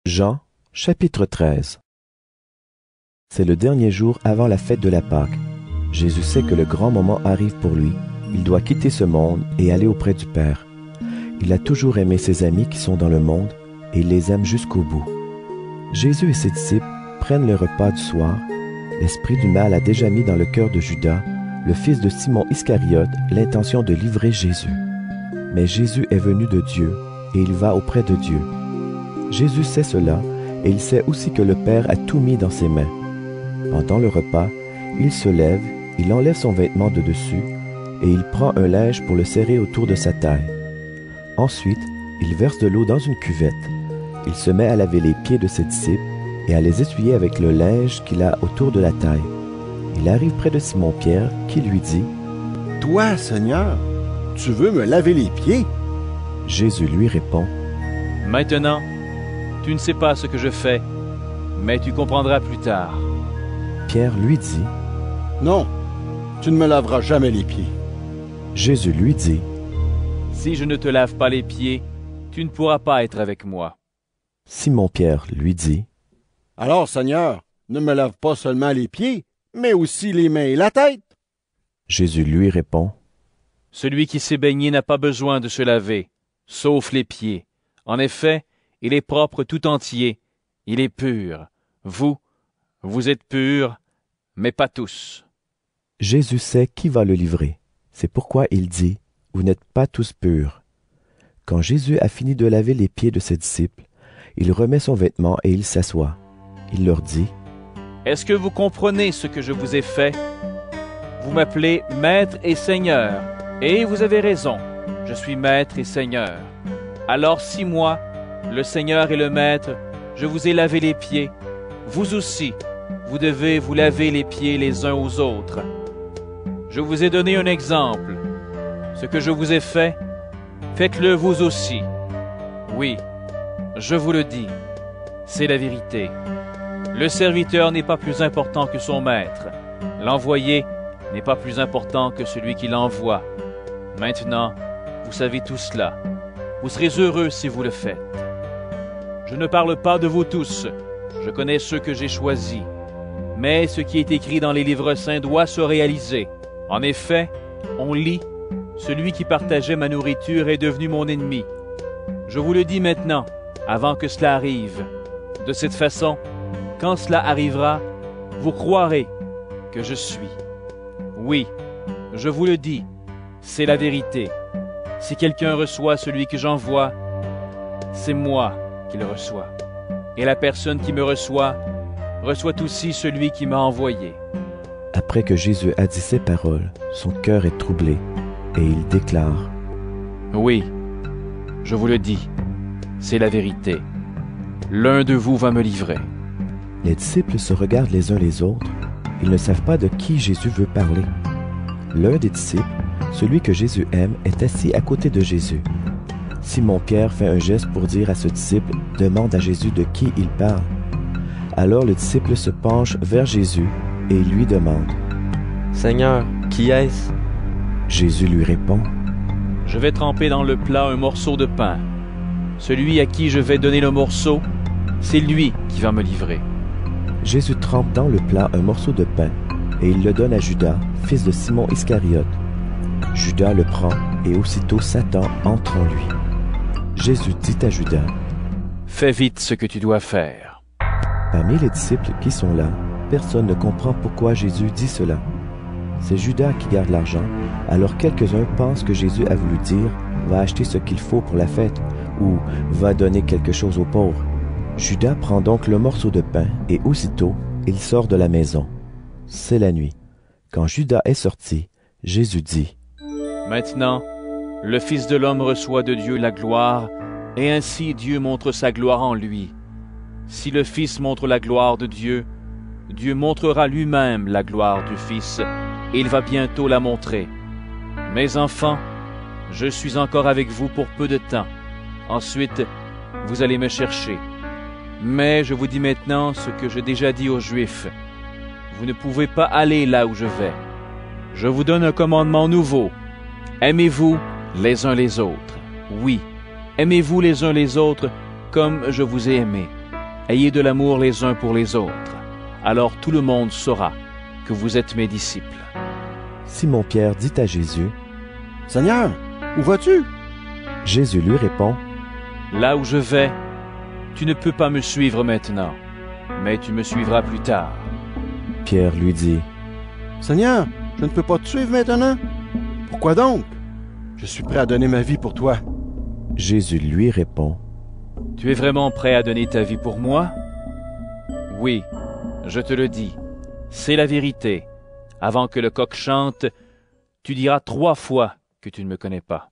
Jean, chapitre 13. C'est le dernier jour avant la fête de la Pâque. Jésus sait que le grand moment arrive pour lui. Il doit quitter ce monde et aller auprès du Père. Il a toujours aimé ses amis qui sont dans le monde et il les aime jusqu'au bout. Jésus et ses disciples prennent le repas du soir. L'esprit du mal a déjà mis dans le cœur de Judas, le fils de Simon Iscariote, l'intention de livrer Jésus. Mais Jésus est venu de Dieu et il va auprès de Dieu. Jésus sait cela et il sait aussi que le Père a tout mis dans ses mains. Pendant le repas, il se lève, il enlève son vêtement de dessus et il prend un linge pour le serrer autour de sa taille. Ensuite, il verse de l'eau dans une cuvette. Il se met à laver les pieds de ses disciples et à les essuyer avec le linge qu'il a autour de la taille. Il arrive près de Simon-Pierre qui lui dit « Toi, Seigneur, tu veux me laver les pieds? » Jésus lui répond « Maintenant, tu ne sais pas ce que je fais, mais tu comprendras plus tard. » Pierre lui dit « Non, tu ne me laveras jamais les pieds. » Jésus lui dit « Si je ne te lave pas les pieds, tu ne pourras pas être avec moi. » Simon-Pierre lui dit « Alors, Seigneur, ne me lave pas seulement les pieds, mais aussi les mains et la tête. » Jésus lui répond « Celui qui s'est baigné n'a pas besoin de se laver, sauf les pieds. En effet, il est propre tout entier, il est pur. Vous êtes purs, mais pas tous. » Jésus sait qui va le livrer. C'est pourquoi il dit « Vous n'êtes pas tous purs. » Quand Jésus a fini de laver les pieds de ses disciples, il remet son vêtement et il s'assoit. Il leur dit « Est-ce que vous comprenez ce que je vous ai fait? Vous m'appelez Maître et Seigneur, et vous avez raison, je suis Maître et Seigneur. Alors si moi, le Seigneur et le Maître, je vous ai lavé les pieds, vous aussi, vous devez vous laver les pieds les uns aux autres. Je vous ai donné un exemple. Ce que je vous ai fait, faites-le vous aussi. Oui, je vous le dis, c'est la vérité. Le serviteur n'est pas plus important que son maître. L'envoyé n'est pas plus important que celui qui l'envoie. Maintenant, vous savez tout cela. Vous serez heureux si vous le faites. Je ne parle pas de vous tous. Je connais ceux que j'ai choisis. Mais ce qui est écrit dans les livres saints doit se réaliser. En effet, on lit, « Celui qui partageait ma nourriture est devenu mon ennemi. » Je vous le dis maintenant, avant que cela arrive. De cette façon, quand cela arrivera, vous croirez que je suis. Oui, je vous le dis, c'est la vérité. Si quelqu'un reçoit celui que j'envoie, c'est moi qui le reçois. Et la personne qui me reçoit aussi celui qui m'a envoyé. » Après que Jésus a dit ces paroles, son cœur est troublé et il déclare « Oui, je vous le dis, c'est la vérité. L'un de vous va me livrer. » Les disciples se regardent les uns les autres. Ils ne savent pas de qui Jésus veut parler. L'un des disciples, celui que Jésus aime, est assis à côté de Jésus. Simon-Pierre fait un geste pour dire à ce disciple « Demande à Jésus de qui il parle. » Alors le disciple se penche vers Jésus et il lui demande « Seigneur, qui est-ce? » Jésus lui répond « Je vais tremper dans le plat un morceau de pain. Celui à qui je vais donner le morceau, c'est lui qui va me livrer. » Jésus trempe dans le plat un morceau de pain et il le donne à Judas, fils de Simon Iscariote. Judas le prend et aussitôt Satan entre en lui. Jésus dit à Judas « Fais vite ce que tu dois faire. » Parmi les disciples qui sont là, personne ne comprend pourquoi Jésus dit cela. C'est Judas qui garde l'argent, alors quelques-uns pensent que Jésus a voulu dire « Va acheter ce qu'il faut pour la fête » ou « Va donner quelque chose aux pauvres ». Judas prend donc le morceau de pain et aussitôt, il sort de la maison. C'est la nuit. Quand Judas est sorti, Jésus dit « Maintenant, le Fils de l'homme reçoit de Dieu la gloire, et ainsi Dieu montre sa gloire en lui. Si le Fils montre la gloire de Dieu, Dieu montrera lui-même la gloire du Fils, et il va bientôt la montrer. Mes enfants, je suis encore avec vous pour peu de temps. Ensuite, vous allez me chercher. Mais je vous dis maintenant ce que j'ai déjà dit aux Juifs. Vous ne pouvez pas aller là où je vais. Je vous donne un commandement nouveau. Aimez-vous les uns les autres. Oui, aimez-vous les uns les autres comme je vous ai aimés. Ayez de l'amour les uns pour les autres. Alors tout le monde saura que vous êtes mes disciples. Simon-Pierre dit à Jésus, « Seigneur, où vas-tu? » Jésus lui répond, « Là où je vais, tu ne peux pas me suivre maintenant, mais tu me suivras plus tard. » Pierre lui dit, « Seigneur, je ne peux pas te suivre maintenant. Pourquoi donc? Je suis prêt à donner ma vie pour toi. » Jésus lui répond, « Tu es vraiment prêt à donner ta vie pour moi? Oui, je te le dis, c'est la vérité. Avant que le coq chante, tu diras 3 fois que tu ne me connais pas. »